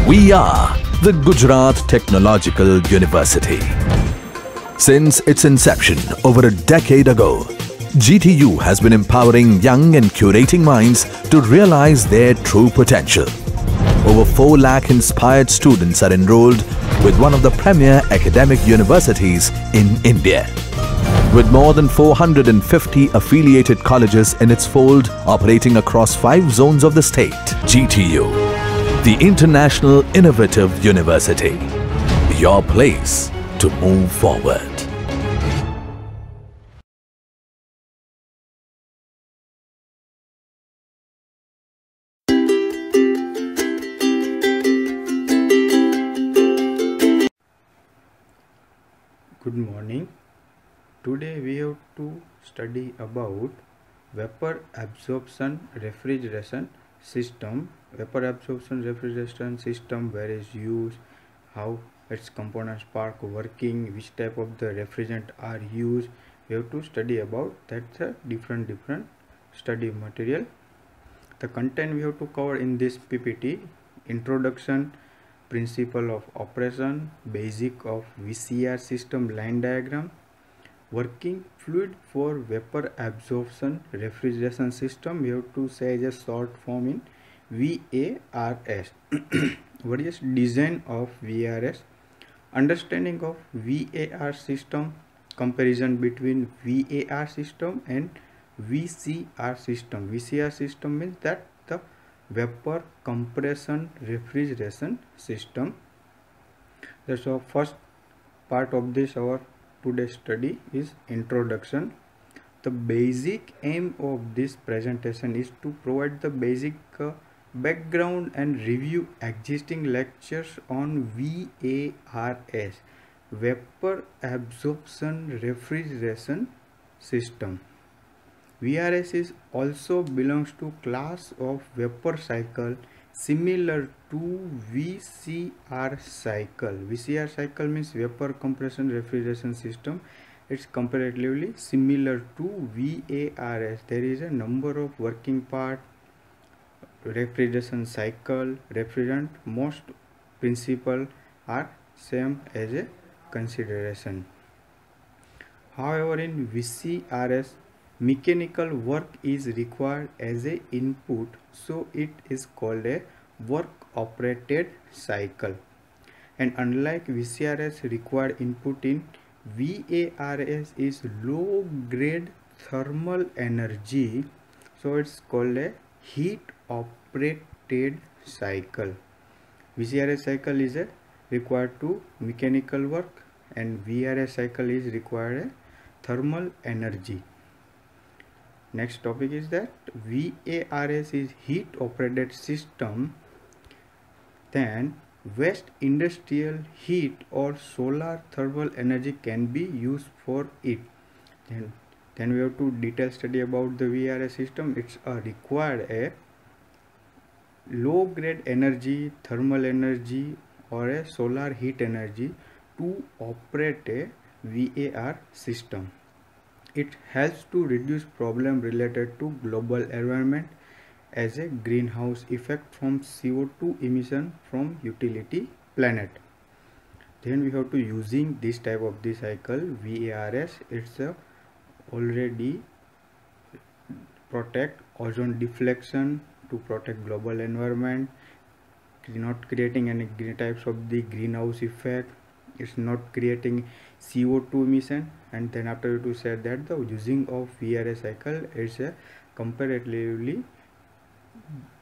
We are the Gujarat Technological University. Since its inception over a decade ago, GTU has been empowering young and curating minds to realize their true potential. Over 4 lakh inspired students are enrolled with one of the premier academic universities in India. With more than 450 affiliated colleges in its fold operating across 5 zones of the state, GTU, the International Innovative University, your place to move forward. Good morning. Today we have to study about vapor absorption refrigeration system. Vapor absorption refrigeration system, where is used, how its components part working, which type of the refrigerant are used. We have to study about that's a different study material. The content we have to cover in this PPT: introduction, principle of operation, basic of VCR system line diagram, working fluid for vapor absorption refrigeration system. We have to say as a short form in VARS. What is design of VARS? Understanding of VAR system, comparison between VAR system and VCR system. VCR system means that the vapor compression refrigeration system. That's our first part of this. Our today's study is introduction. The basic aim of this presentation is to provide the basic background and review existing lectures on VARS, vapor absorption refrigeration system. VRS is also belongs to class of vapor cycle similar to VCR cycle. VCR cycle means vapor compression refrigeration system. It's comparatively similar to VARS. There is a number of working part, refrigeration cycle, refrigerant, most principle are same as a consideration. However, in VCRS, mechanical work is required as a input, so it is called a work operated cycle. And unlike VCRS, required input in VARS is low grade thermal energy, so it's called a heat operated cycle. VCRS cycle is a required to mechanical work and VRS cycle is required a thermal energy. Next topic is that VARS is heat operated system, then waste industrial heat or solar thermal energy can be used for it. Then we have to detail study about the VARS system. It's required a low grade energy, thermal energy or a solar heat energy to operate a VAR system. It helps to reduce problem related to global environment as a greenhouse effect from CO2 emission from utility planet. Then we have to using this type of the cycle VARS. It's already protect ozone deflection, to protect global environment, not creating any types of the greenhouse effect. It's not creating CO2 emission. And then after you to say that the using of VRS cycle is a comparatively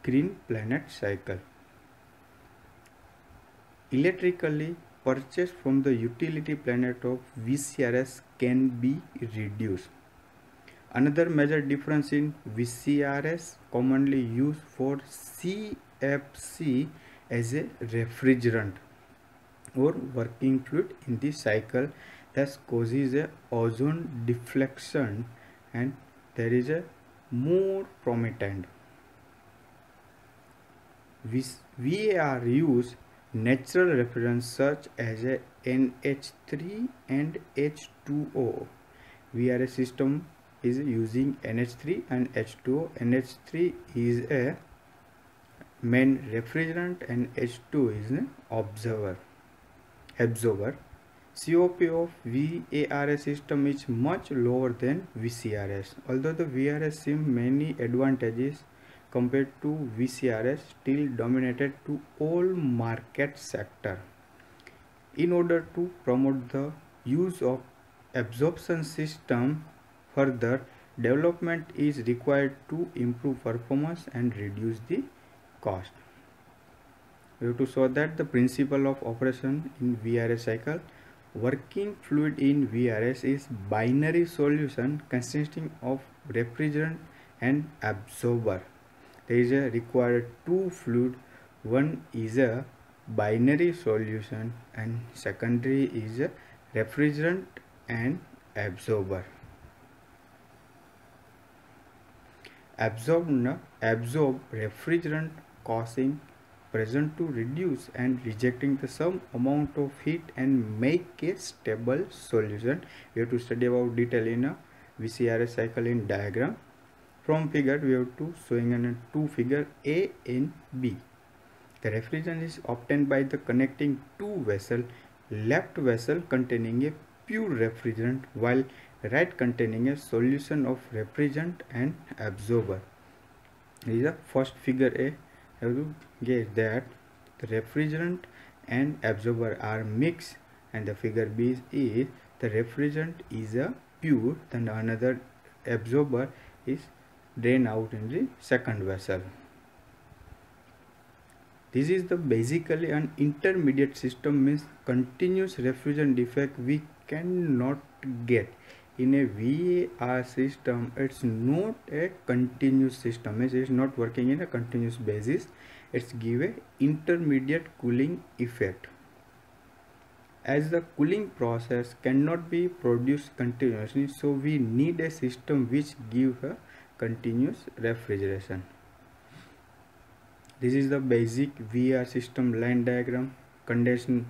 green planet cycle. Electrically purchased from the utility planet of VCRS can be reduced. Another major difference in VCRS, commonly used for CFC as a refrigerant or working fluid in this cycle, thus causes a ozone deflection and there is a more prominent. VAR use natural refrigerants such as a NH3 and H2O. VRS system is using NH3 and H2O. NH3 is a main refrigerant and H2 is an absorber. COP of VARS system is much lower than VCRS. Although the VRS seems many advantages compared to VCRS, still dominated to all market sector. In order to promote the use of absorption system further, development is required to improve performance and reduce the cost. We have to show that the principle of operation in VRS cycle. Working fluid in VRS is binary solution consisting of refrigerant and absorber. There is a required two fluid. One is a binary solution and secondary is a refrigerant and absorber. Absorb refrigerant causing present to reduce and rejecting the some amount of heat and make a stable solution. We have to study about detail in a VCRS cycle in diagram. From figure we have to showing in two figure A and B. The refrigerant is obtained by the connecting two vessel, left vessel containing a pure refrigerant while right containing a solution of refrigerant and absorber. This is the first figure A. Have to get that the refrigerant and absorber are mixed, and the figure B is the refrigerant is a pure, then another absorber is drained out in the second vessel. This is the basically an intermediate system, means continuous refrigerant defect we cannot get. In a VAR system, it's not a continuous system, it's not working in a continuous basis. It's give a intermediate cooling effect. As the cooling process cannot be produced continuously, so we need a system which give a continuous refrigeration. This is the basic VAR system line diagram. Condensation.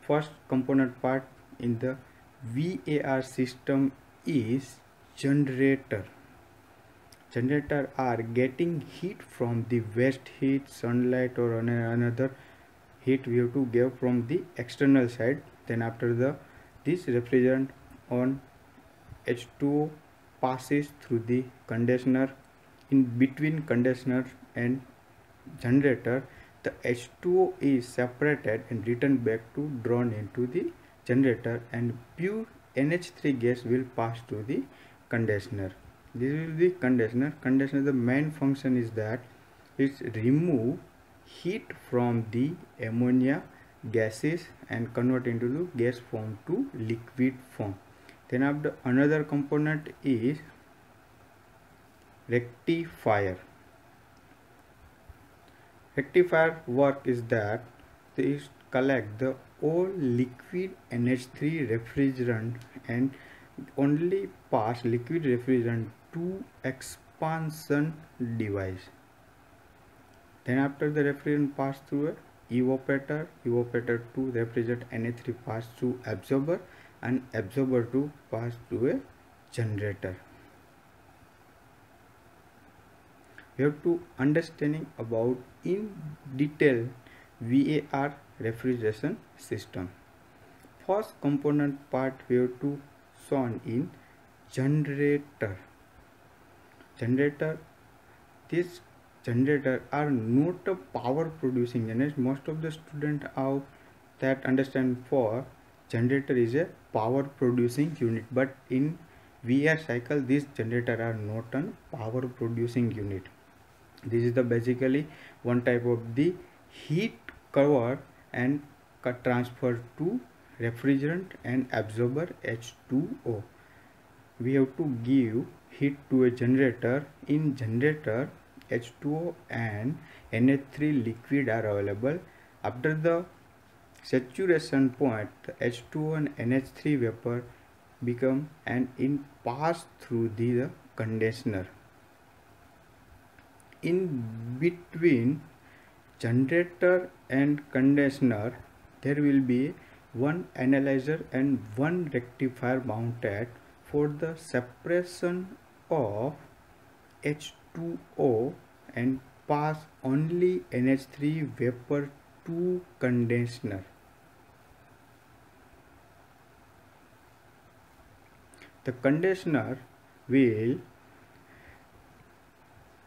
First component part in the VAR system is generator. Generator are getting heat from the waste heat, sunlight or another heat we have to give from the external side. Then after this refrigerant on H2O passes through the condenser. In between condenser and generator, the H2O is separated and returned back to drawn into the generator, and pure NH3 gas will pass to the condenser. This will be condenser. Condenser, the main function is that it remove heat from the ammonia gases and convert into the gas form to liquid form. Then after another component is rectifier. Rectifier work is that they collect the all liquid NH3 refrigerant and only pass liquid refrigerant to expansion device. Then after the refrigerant pass through a evaporator, evaporator to refrigerant NH3 pass through absorber, and absorber to pass through a generator. We have to understanding about in detail VAR refrigeration system. First component part we have to shown in generator. This generator are not a power producing unit. Most of the student out that understand for generator is a power producing unit, but in VAR cycle this generator are not a power producing unit. This is the basically one type of the heat cover and transfer to refrigerant and absorber H2O. We have to give heat to a generator. In generator, H2O and NH3 liquid are available. After the saturation point, the H2O and NH3 vapor become and in pass through the condenser. In between generator and condenser, there will be one analyzer and one rectifier mounted for the separation of H2O and pass only NH3 vapor to condenser. The condenser will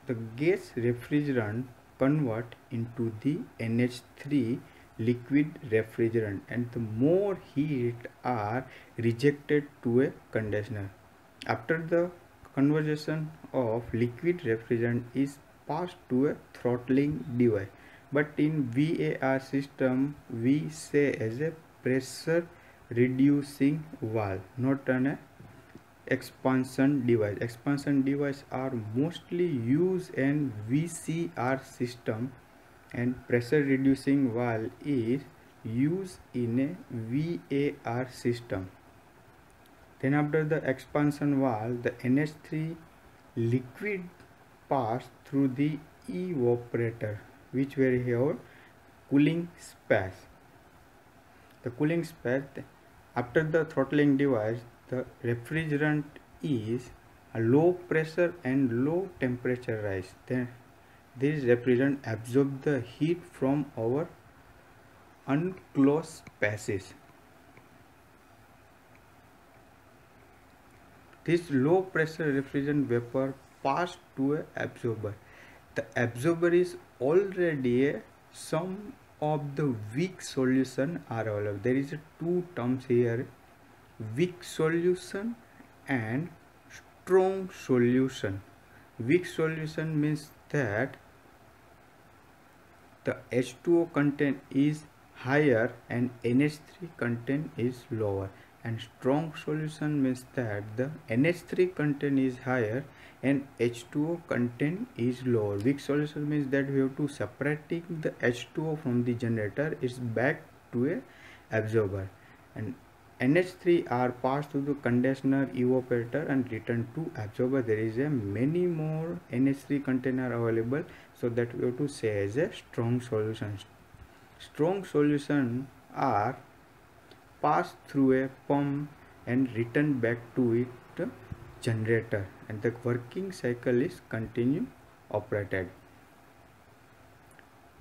the gas refrigerant convert into the NH3 liquid refrigerant, and the more heat are rejected to a condenser. After the conversion of liquid refrigerant is passed to a throttling device, but in VAR system we say as a pressure reducing valve, not an expansion device. Expansion devices are mostly used in VCR system, and pressure reducing valve is used in a VAR system. Then after the expansion valve, the NH3 liquid pass through the evaporator, which will have cooling space. The cooling space, after the throttling device, the refrigerant is a low pressure and low temperature rise. Then this refrigerant absorbs the heat from our unclosed spaces. This low pressure refrigerant vapor passed to an absorber. The absorber is already some of the weak solution are available. There is two terms here: weak solution and strong solution. Weak solution means that the H2O content is higher and NH3 content is lower, and strong solution means that the NH3 content is higher and H2O content is lower. Weak solution means that we have to separating the H2O from the generator is back to a absorber, and NH3 are passed through the condenser evaporator and returned to absorber. There is a many more NH3 container available, so that we have to say as a strong solution. Strong solution are passed through a pump and returned back to its generator, and the working cycle is continue operated.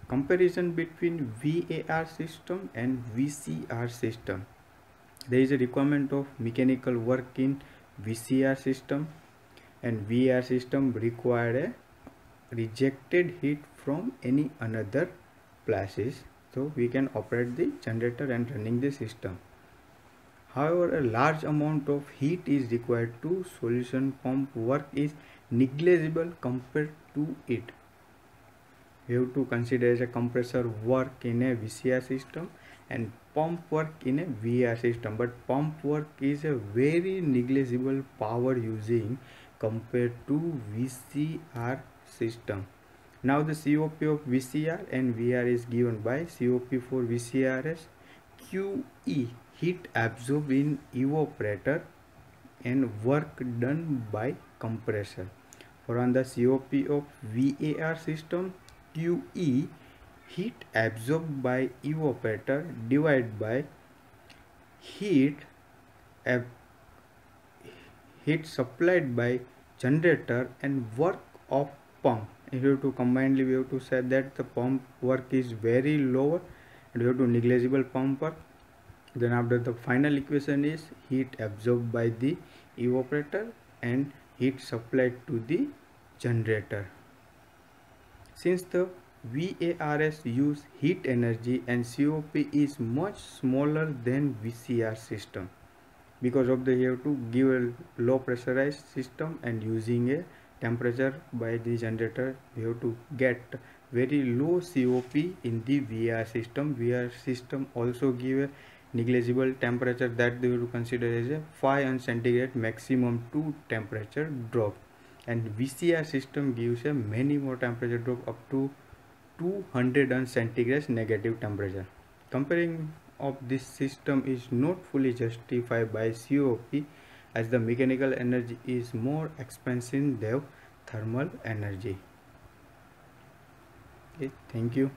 Comparison between VAR system and VCR system. There is a requirement of mechanical work in VCR system, and VAR system required a rejected heat from any another places, so we can operate the generator and running the system. However, a large amount of heat is required to solution pump work is negligible compared to it. We have to consider as a compressor work in a VCR system and pump work in a VAR system, but pump work is a very negligible power using compared to VCR system. Now the COP of VCR and VAR is given by COP for VCR as QE, heat absorbed in evaporator, and work done by compressor. For on the COP of VAR system, QE, heat absorbed by evaporator divided by heat supplied by generator and work of pump. If you have to combinedly, we have to say that the pump work is very lower and we have to negligible pump work. Then after, the final equation is heat absorbed by the evaporator and heat supplied to the generator. Since the VARS use heat energy and COP is much smaller than VCR system, because of the you have to give a low pressurized system and using a temperature by the generator, we have to get very low COP in the VAR system. VAR system also give a negligible temperature that they will consider as a 5 centigrade maximum to temperature drop, and VCR system gives a many more temperature drop up to 200 centigrade negative temperature. Comparing of this system is not fully justified by COP, as the mechanical energy is more expensive than thermal energy. Okay, thank you.